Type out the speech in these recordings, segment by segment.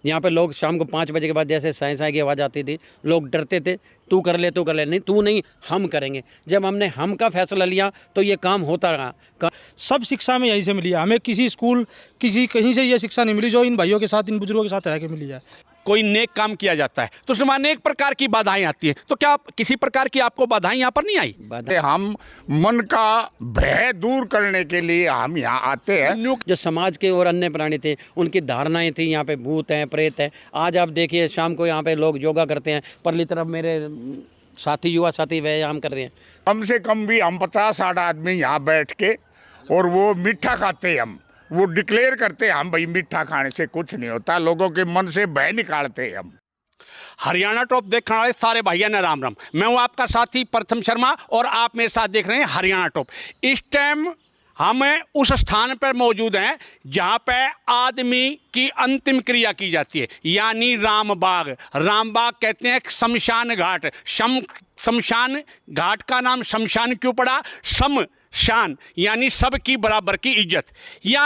यहाँ पे लोग शाम को 5 बजे के बाद जैसे साए साए की आवाज़ आती थी, लोग डरते थे, तू कर ले, नहीं तू नहीं, हम करेंगे। जब हमने हम का फैसला लिया तो ये काम होता रहा। सब शिक्षा में यहीं से मिली है हमें, किसी स्कूल कहीं से ये शिक्षा नहीं मिली जो इन भाइयों के साथ, इन बुजुर्गों के साथ रह के मिली है। कोई नेक काम किया जाता है तो उसमें अनेक प्रकार की बाधाएं आती हैं, तो क्या किसी प्रकार की आपको बाधाएं यहाँ पर नहीं आई? हम मन का भय दूर करने के लिए हम यहाँ आते हैं। जो समाज के और अन्य प्राणी थे उनकी धारणाएं थी यहाँ पे भूत हैं, प्रेत हैं। आज आप देखिए शाम को यहाँ पे लोग योगा करते हैं, परली तरफ मेरे साथी युवा साथी व्यायाम कर रहे हैं। कम से कम भी हम 50-60 आदमी यहाँ बैठ के और वो मीठा खाते हैं, हम वो डिक्लेयर करते हैं हम भाई मीठा खाने से कुछ नहीं होता, लोगों के मन से भय निकालते हैं हम। हरियाणा टॉप देखने वाले सारे भैया ने राम राम। मैं हूं आपका साथी प्रथम शर्मा और आप मेरे साथ देख रहे हैं हरियाणा टॉप। इस टाइम हम उस स्थान पर मौजूद हैं जहां पे आदमी की अंतिम क्रिया की जाती है, यानी रामबाग। रामबाग कहते हैं शमशान घाट। शमशान घाट का नाम शमशान क्यों पड़ा? शान यानी सब की बराबर की इज्जत। या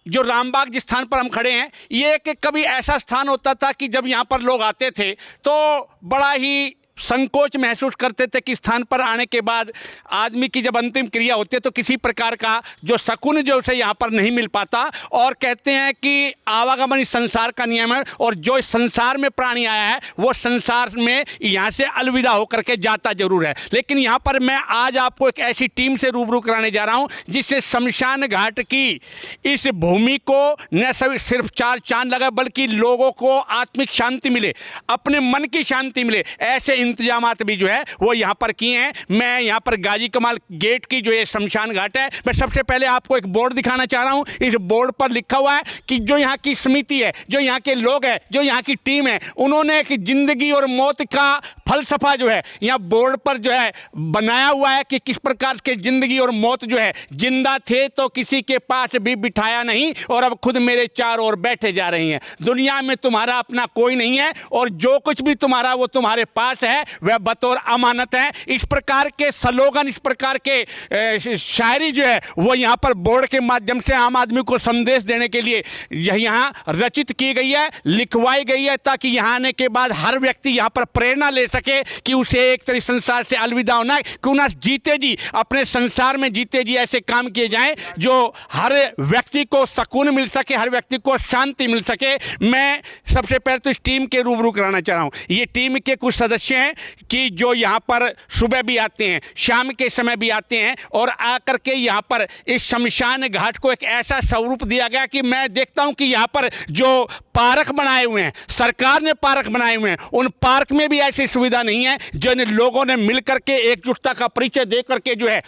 जो रामबाग जिस स्थान पर हम खड़े हैं, ये एक कभी ऐसा स्थान होता था कि जब यहाँ पर लोग आते थे तो बड़ा ही संकोच महसूस करते थे कि स्थान पर आने के बाद आदमी की जब अंतिम क्रिया होती है तो किसी प्रकार का जो सकून जो उसे यहाँ पर नहीं मिल पाता। और कहते हैं कि आवागमन इस संसार का नियम है और जो इस संसार में प्राणी आया है वो संसार में यहाँ से अलविदा होकर के जाता जरूर है। लेकिन यहाँ पर मैं आज आपको एक ऐसी टीम से रूबरू कराने जा रहा हूँ जिससे शमशान घाट की इस भूमि को न सिर्फ 4 चांद लगे बल्कि लोगों को आत्मिक शांति मिले, अपने मन की शांति मिले, ऐसे इंतजामात भी जो है वो यहाँ पर किए हैं। मैं यहाँ पर गाजी कमाल गेट की जो ये शमशान घाट है, मैं सबसे पहले आपको एक बोर्ड दिखाना चाह रहा हूँ। इस बोर्ड पर लिखा हुआ है कि जो यहाँ की समिति है, जो यहाँ के लोग हैं, जो यहाँ की टीम है, उन्होंने एक जिंदगी और मौत का फलसफा जो है यहाँ बोर्ड पर जो है बनाया हुआ है कि किस प्रकार के जिंदगी और मौत जो है। जिंदा थे तो किसी के पास भी बिठाया नहीं और अब खुद मेरे चारों ओर बैठे जा रही हैं। दुनिया में तुम्हारा अपना कोई नहीं है और जो कुछ भी तुम्हारा वो तुम्हारे पास है वह बतौर अमानत है। इस प्रकार के स्लोगन, इस प्रकार के शायरी जो है वो यहाँ पर बोर्ड के माध्यम से आम आदमी को संदेश देने के लिए यहाँ रचित की गई है, लिखवाई गई है, ताकि यहाँ आने के बाद हर व्यक्ति यहाँ पर प्रेरणा ले सके कि उसे एक तरह संसार से अलविदा होना है। क्यों ना जीते जी अपने संसार में जीते जी ऐसे काम किए जाएं जो हर व्यक्ति को सुकून मिल सके, हर व्यक्ति को शांति मिल सके। मैं सबसे पहले तो इस टीम के रूबरू कराना चाह रहा हूँ। ये टीम के कुछ सदस्य हैं कि जो यहाँ पर सुबह भी आते हैं, शाम के समय भी आते हैं और आकर के यहाँ पर इस शमशान घाट को एक ऐसा स्वरूप दिया गया कि मैं देखता हूँ कि यहाँ पर जो पार्क बनाए हुए हैं, सरकार ने पार्क बनाए हुए हैं, उन पार्क में भी ऐसी सुविधा नहीं है। जो इन लोगों ने मिलकर के एकजुटता का परिचय दे करके जो है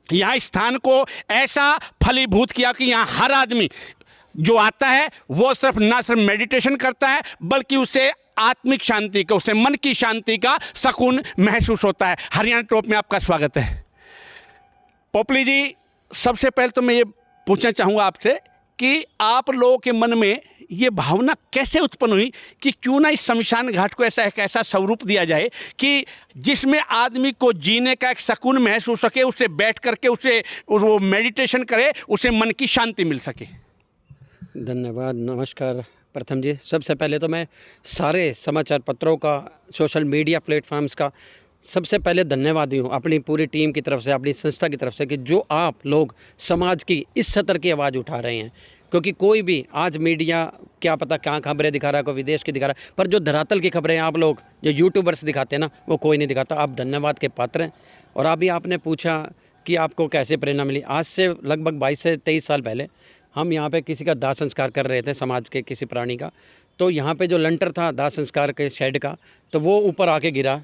यहाँ स्थान को ऐसा फलीभूत किया कि यहाँ हर आदमी जो आता है वो सिर्फ ना सिर्फ मेडिटेशन करता है बल्कि उसे आत्मिक शांति का, उसे मन की शांति का सुकून महसूस होता है। हरियाणा टॉप में आपका स्वागत है। पोपली जी, सबसे पहले तो मैं ये पूछना चाहूँगा आपसे कि आप लोगों के मन में ये भावना कैसे उत्पन्न हुई कि क्यों ना इस शमशान घाट को ऐसा एक ऐसा स्वरूप दिया जाए कि जिसमें आदमी को जीने का एक सुकून महसूस सके, उसे बैठ करके उसे वो मेडिटेशन करे, उसे मन की शांति मिल सके। धन्यवाद, नमस्कार प्रथम जी। सबसे पहले तो मैं सारे समाचार पत्रों का, सोशल मीडिया प्लेटफॉर्म्स का सबसे पहले धन्यवाद हूँ अपनी पूरी टीम की तरफ से, अपनी संस्था की तरफ से कि जो आप लोग समाज की इस सतर की आवाज़ उठा रहे हैं। क्योंकि कोई भी आज मीडिया क्या पता कहाँ खबरें दिखा रहा है, कोई विदेश की दिखा रहा है, पर जो धरातल की खबरें आप लोग जो यूट्यूबर्स दिखाते हैं ना, वो कोई नहीं दिखाता। आप धन्यवाद के पात्र हैं। और अभी आपने पूछा कि आपको कैसे प्रेरणा मिली। आज से लगभग 22 से 23 साल पहले हम यहाँ पे किसी का दाह संस्कार कर रहे थे, समाज के किसी प्राणी का। तो यहाँ पे जो लंटर था दाह संस्कार के शेड का, तो वो ऊपर आके गिरा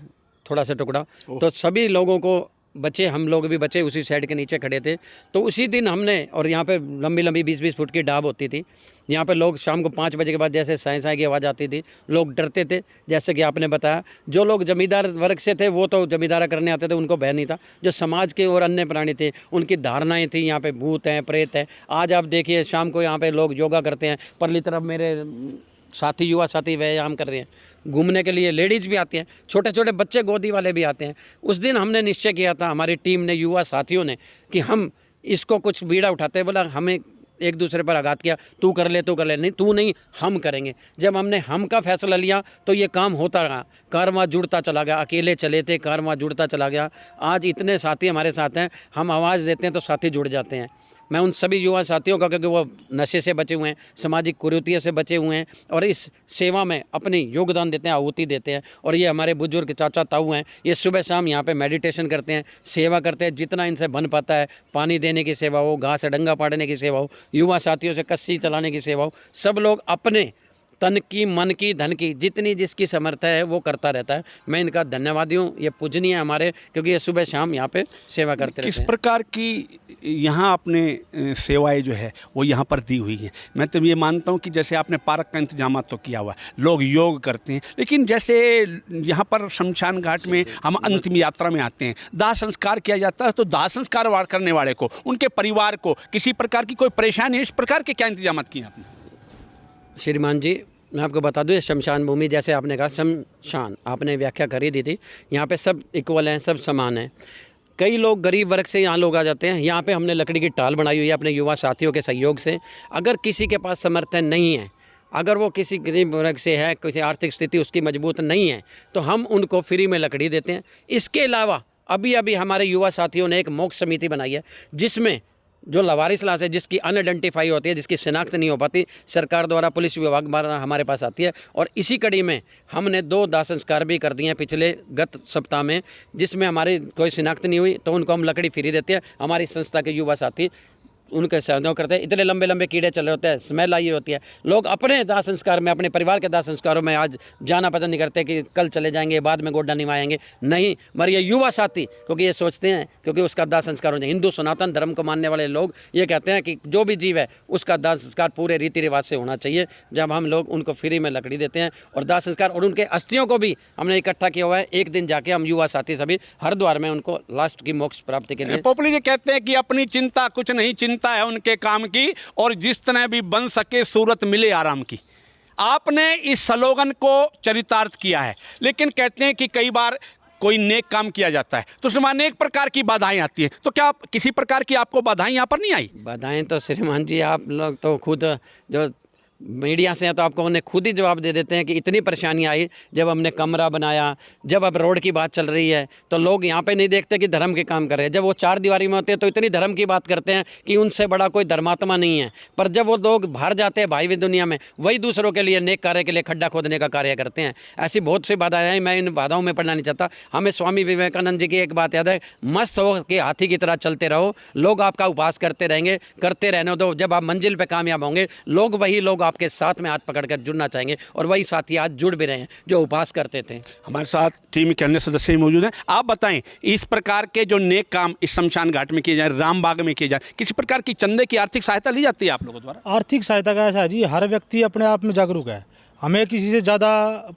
थोड़ा सा टुकड़ा, तो सभी लोगों को बचे, हम लोग भी बचे, उसी शेड के नीचे खड़े थे। तो उसी दिन हमने, और यहाँ पे लंबी लंबी 20-20 फुट की डाब होती थी। यहाँ पे लोग शाम को 5 बजे के बाद जैसे साए साए की आवाज़ आती थी, लोग डरते थे। जैसे कि आपने बताया, जो लोग जमींदार वर्ग से थे वो तो जमींदारा करने आते थे, उनको भय नहीं था। जो समाज के और अन्य प्राणी थे उनकी धारणाएं थी यहाँ पे भूत हैं, प्रेत हैं। आज आप देखिए शाम को यहाँ पे लोग योगा करते हैं, परली तरफ मेरे साथी युवा साथी व्यायाम कर रहे हैं, घूमने के लिए लेडीज़ भी आती हैं, छोटे छोटे बच्चे गोदी वाले भी आते हैं। उस दिन हमने निश्चय किया था, हमारी टीम ने, युवा साथियों ने, कि हम इसको कुछ बीड़ा उठाते हैं। बोला हमें एक दूसरे पर आघात किया, तू कर ले, नहीं, तू नहीं, हम करेंगे। जब हमने हम का फैसला लिया तो ये काम होता रहा, कारवां जुड़ता चला गया। अकेले चले थे, कारवां जुड़ता चला गया। आज इतने साथी हमारे साथ हैं, हम आवाज़ देते हैं तो साथी जुड़ जाते हैं। मैं उन सभी युवा साथियों का, क्योंकि वो नशे से बचे हुए हैं, सामाजिक कुरीतियों से बचे हुए हैं और इस सेवा में अपनी योगदान देते हैं, आहुति देते हैं। और ये हमारे बुजुर्ग चाचा ताऊ हैं, ये सुबह शाम यहाँ पे मेडिटेशन करते हैं, सेवा करते हैं, जितना इनसे बन पाता है। पानी देने की सेवा हो, घास से डंगा पाड़ने की सेवा हो, युवा साथियों से कस्सी चलाने की सेवा हो, सब लोग अपने तन की, मन की, धन की, जितनी जिसकी समर्थ है वो करता रहता है। मैं इनका धन्यवादी हूँ। ये पूजनीय है हमारे, क्योंकि ये सुबह शाम यहाँ पे सेवा करते रहते किस हैं। प्रकार की यहाँ आपने सेवाएं जो है वो यहाँ पर दी हुई हैं? मैं तो ये मानता हूँ कि जैसे आपने पार्क का इंतजाम तो किया हुआ है, लोग योग करते हैं, लेकिन जैसे यहाँ पर शमशान घाट में हम अंतिम यात्रा में आते हैं, दाह संस्कार किया जाता है, तो दाह संस्कार करने वाले को, उनके परिवार को किसी प्रकार की कोई परेशानी, इस प्रकार के क्या इंतजाम किए आपने? श्रीमान जी, मैं आपको बता दूं, ये शमशान भूमि, जैसे आपने कहा शमशान, आपने व्याख्या करी दी थी, यहाँ पे सब इक्वल हैं, सब समान हैं। कई लोग गरीब वर्ग से यहाँ लोग आ जाते हैं। यहाँ पे हमने लकड़ी की टाल बनाई हुई है अपने युवा साथियों के सहयोग से। अगर किसी के पास समर्थन नहीं है, अगर वो किसी गरीब वर्ग से है, किसी आर्थिक स्थिति उसकी मजबूत नहीं है, तो हम उनको फ्री में लकड़ी देते हैं। इसके अलावा अभी अभी हमारे युवा साथियों ने एक मोक्ष समिति बनाई है, जिसमें जो लवारिस लाश है, जिसकी अनआइडेंटिफाई होती है, जिसकी शिनाख्त नहीं हो पाती, सरकार द्वारा, पुलिस विभाग द्वारा हमारे पास आती है। और इसी कड़ी में हमने 2 दाह संस्कार भी कर दिए हैं पिछले गत सप्ताह में, जिसमें हमारी कोई शिनाख्त नहीं हुई तो उनको हम लकड़ी फ्री देते हैं। हमारी संस्था के युवा साथी उनके सहयोग करते हैं। इतने लंबे लंबे कीड़े चल रहे होते हैं, स्मेल आई होती है। लोग अपने दाह संस्कार में, अपने परिवार के दाह संस्कारों में आज जाना पसंद नहीं करते कि कल चले जाएंगे, बाद में गोड्डा निभाएंगे। नहीं, मगर ये युवा साथी, क्योंकि ये सोचते हैं, क्योंकि उसका दाह संस्कार हो जाए। हिंदू सनातन धर्म को मानने वाले लोग ये कहते हैं कि जो भी जीव है उसका दाह संस्कार पूरे रीति रिवाज से होना चाहिए। जब हम लोग उनको फ्री में लकड़ी देते हैं और दाह संस्कार, और उनके अस्थियों को भी हमने इकट्ठा किया हुआ है। एक दिन जाके हम युवा साथी सभी हरिद्वार में उनको लास्ट की मोक्ष प्राप्ति के लिए। पोपली जी कहते हैं कि अपनी चिंता कुछ नहीं, चिंता है उनके काम की, और जिस तरह भी बन सके सूरत मिले आराम की। आपने इस स्लोगन को चरितार्थ किया है, लेकिन कहते हैं कि कई बार कोई नेक काम किया जाता है तो उसमें अनेक प्रकार की बाधाएं आती हैं। तो क्या किसी प्रकार की आपको बाधाएं यहाँ पर नहीं आई? बाधाएं तो श्रीमान जी आप लोग तो खुद जो मीडिया से हैं तो आपको उन्हें खुद ही जवाब दे देते हैं कि इतनी परेशानी आई। जब हमने कमरा बनाया, जब अब रोड की बात चल रही है, तो लोग यहाँ पे नहीं देखते कि धर्म के काम कर रहे हैं। जब वो 4 दीवारी में होते हैं तो इतनी धर्म की बात करते हैं कि उनसे बड़ा कोई धर्मात्मा नहीं है। पर जब वो लोग बाहर जाते हैं भाई दुनिया में, वही दूसरों के लिए, नेक कार्य के लिए खड्डा खोदने का कार्य करते हैं। ऐसी बहुत सी बाधाएं हैं, मैं इन बाधाओं में पड़ना नहीं चाहता। हमें स्वामी विवेकानंद जी की एक बात याद है, मस्त हो के हाथी की तरह चलते रहो, लोग आपका उपवास करते रहेंगे, करते रहने दो। जब आप मंजिल पे कामयाब होंगे, लोग वही लोग आपके साथ में हाथ पकड़कर जुड़ना चाहेंगे, और वही साथी आज जुड़ भी रहे हैं जो उपवास करते थे। हमारे साथ टीम के अन्य सदस्य भी मौजूद हैं। आप बताएं, इस प्रकार के जो नेक काम इस शमशान घाट में किए जाए, रामबाग में किए जाए, किसी प्रकार की चंदे की आर्थिक सहायता ली जाती है आप लोगों द्वारा? आर्थिक सहायता का ऐसा है जी, हर व्यक्ति अपने आप में जागरूक है, हमें किसी से ज़्यादा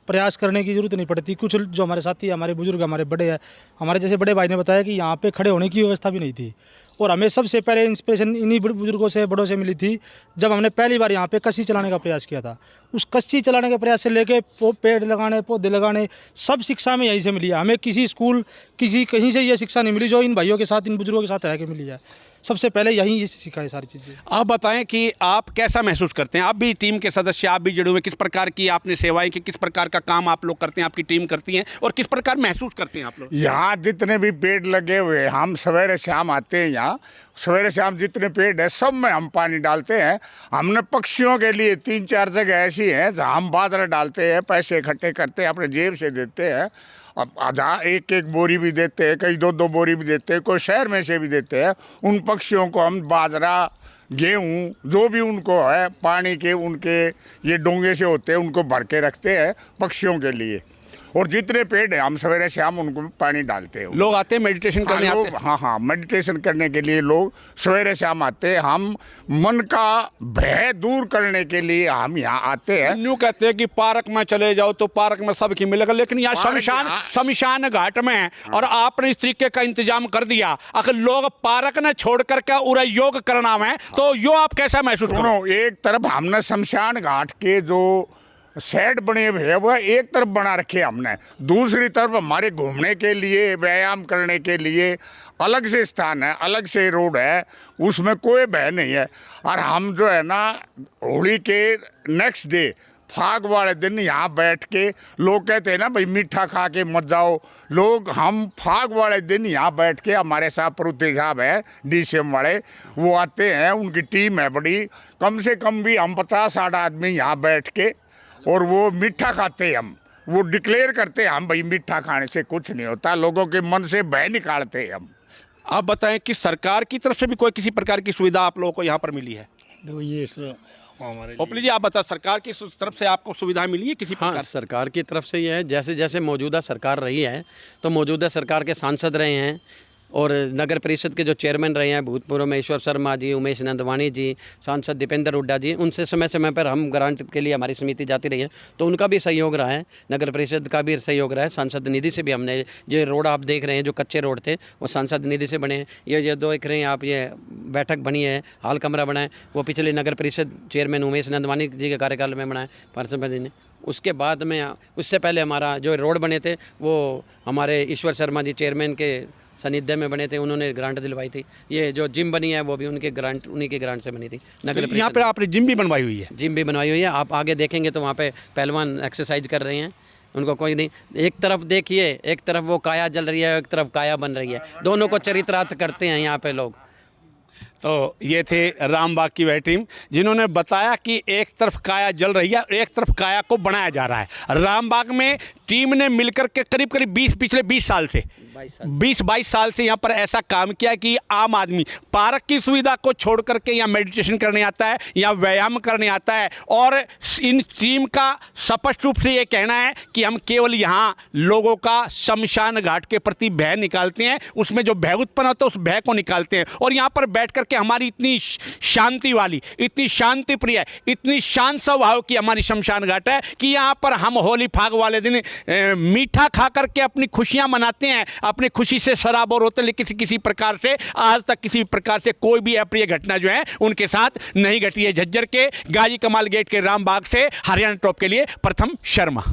प्रयास करने की ज़रूरत नहीं पड़ती। कुछ जो हमारे साथी, हमारे बुजुर्ग, हमारे बड़े हैं, हमारे जैसे बड़े भाई ने बताया कि यहाँ पे खड़े होने की व्यवस्था भी नहीं थी, और हमें सबसे पहले इंस्पिरेशन इन्हीं बुजुर्गों से, बड़ों से मिली थी जब हमने पहली बार यहाँ पे कस्सी चलाने का प्रयास किया था। उस कस्सी चलाने के प्रयास से लेके पेड़ लगाने, पौधे लगाने, सब शिक्षा में यहीं से मिली है। हमें किसी स्कूल, कहीं से ये शिक्षा नहीं मिली जो इन भाइयों के साथ, इन बुजुर्गों के साथ रह के मिली है। सबसे पहले यहीं ये सीखा है सारी चीज़ें। आप बताएं कि आप कैसा महसूस करते हैं? आप भी टीम के सदस्य, आप भी जुड़े हुए, किस प्रकार की आपने सेवाएं की, किस प्रकार का काम आप लोग करते हैं, आपकी टीम करती है, और किस प्रकार महसूस करते हैं आप लोग? यहाँ जितने भी पेड़ लगे हुए हैं, हम सवेरे शाम आते हैं यहाँ, सवेरे शाम जितने पेड़ है सब में हम पानी डालते हैं। हमने पक्षियों के लिए 3-4 जगह ऐसी हैं जहाँ हम बाजरा डालते हैं, पैसे इकट्ठे करते हैं, अपने जेब से देते हैं। अब आधा 1-1 बोरी भी देते हैं, कई 2-2 बोरी भी देते हैं, कोई शहर में से भी देते हैं। उन पक्षियों को हम बाजरा, गेहूँ, जो भी उनको है पानी के, उनके ये डोंगे से होते हैं, उनको भर के रखते हैं पक्षियों के लिए। और जितने पेड़ हैं हम सवेरे शाम उनको पानी डालते हैं। लोग आते हैं मेडिटेशन करने? हाँ, आते हैं? हाँ, मेडिटेशन करने के लिए लोग सवेरे शाम आते हैं। हम मन का भय दूर करने के लिए हम यहाँ आते हैं। यूँ कहते हैं कि पार्क में चले जाओ तो पार्क में सबकी मिलेगा, लेकिन यहाँ शमशान घाट में है, और आपने इस तरीके का इंतजाम कर दिया। अगर लोग पार्क न छोड़ करके उरा योग करना है तो यो आप कैसा महसूस करो? एक तरफ हमने शमशान घाट के जो शेड बने हुए हैं वह एक तरफ बना रखे हमने, दूसरी तरफ हमारे घूमने के लिए, व्यायाम करने के लिए अलग से स्थान है, अलग से रोड है, उसमें कोई भय नहीं है। और हम जो है ना होली के नेक्स्ट डे फाग वाले दिन यहाँ बैठ के, लोग कहते हैं ना भाई मीठा खा के मत जाओ, लोग हम फाग वाले दिन यहाँ बैठ के, हमारे साथ परुते साहब है DCM वाले, वो आते हैं, उनकी टीम है बड़ी, कम से कम भी हम 50-60 आदमी यहाँ बैठ के, और वो मीठा खाते हैं। हम वो डिक्लेयर करते हैं हम भाई मीठा खाने से कुछ नहीं होता, लोगों के मन से भय निकालते हैं हम। आप बताएं कि सरकार की तरफ से भी कोई किसी प्रकार की सुविधा आप लोगों को यहाँ पर मिली है? तो ये हमारे ओपली जी आप बताएं, सरकार की तरफ से आपको सुविधा मिली है किसी हाँ, प्रकार? सरकार की तरफ से ये है, जैसे जैसे मौजूदा सरकार रही है तो मौजूदा सरकार के सांसद रहे हैं और नगर परिषद के जो चेयरमैन रहे हैं भूतपूर्व में ईश्वर शर्मा जी, उमेश नंदवानी जी, सांसद दीपेंद्र हुड्डा जी, उनसे समय समय पर हम ग्रांट के लिए हमारी समिति जाती रही है, तो उनका भी सहयोग रहा है, नगर परिषद का भी सहयोग रहा है, सांसद निधि से भी हमने जो रोड आप देख रहे हैं, जो कच्चे रोड थे वो सांसद निधि से बने हैं। ये दो देख रहे हैं आप, ये बैठक बनी है, हाल कमरा बना है, वो पिछले नगर परिषद चेयरमैन उमेश नंदवानी जी के कार्यकाल में बना है पार्षद जी ने। उसके बाद में, उससे पहले हमारा जो रोड बने थे वो हमारे ईश्वर शर्मा जी चेयरमैन के सानिध्य में बने थे, उन्होंने ग्रांट दिलवाई थी। ये जो जिम बनी है वो भी उन्हीं के ग्रांट से बनी थी। नगर तो यहाँ पे आपने जिम भी बनवाई हुई है? जिम भी बनवाई हुई है, आप आगे देखेंगे तो वहाँ पे पहलवान एक्सरसाइज कर रहे हैं, उनको कोई नहीं, एक तरफ देखिए, एक तरफ वो काया जल रही है, एक तरफ काया बन रही है, दोनों को चरितार्थ करते हैं यहाँ पे लोग। तो ये थे रामबाग की वह टीम जिन्होंने बताया कि एक तरफ काया जल रही है, एक तरफ काया को बनाया जा रहा है। रामबाग में टीम ने मिलकर के करीब करीब पिछले 20 साल से 20-22 साल से यहाँ पर ऐसा काम किया कि आम आदमी पार्क की सुविधा को छोड़ करके यहाँ मेडिटेशन करने आता है, यहाँ व्यायाम करने आता है। और इन टीम का स्पष्ट रूप से ये कहना है कि हम केवल यहाँ लोगों का शमशान घाट के प्रति भय निकालते हैं, उसमें जो भय उत्पन्न होता है उस भय को निकालते हैं। और यहाँ पर बैठ करके हमारी इतनी शांति वाली, इतनी शांति प्रिय, इतनी शांत स्वभाव की हमारी शमशान घाट है कि यहाँ पर हम होली फाग वाले दिन मीठा खा करके अपनी खुशियाँ मनाते हैं, अपनी खुशी से सराबोर होते हैं, लेकिन किसी प्रकार से आज तक किसी प्रकार से कोई भी अप्रिय घटना जो है उनके साथ नहीं घटी है। झज्जर के गाजी कमाल गेट के रामबाग से हरियाणा टॉप के लिए प्रथम शर्मा।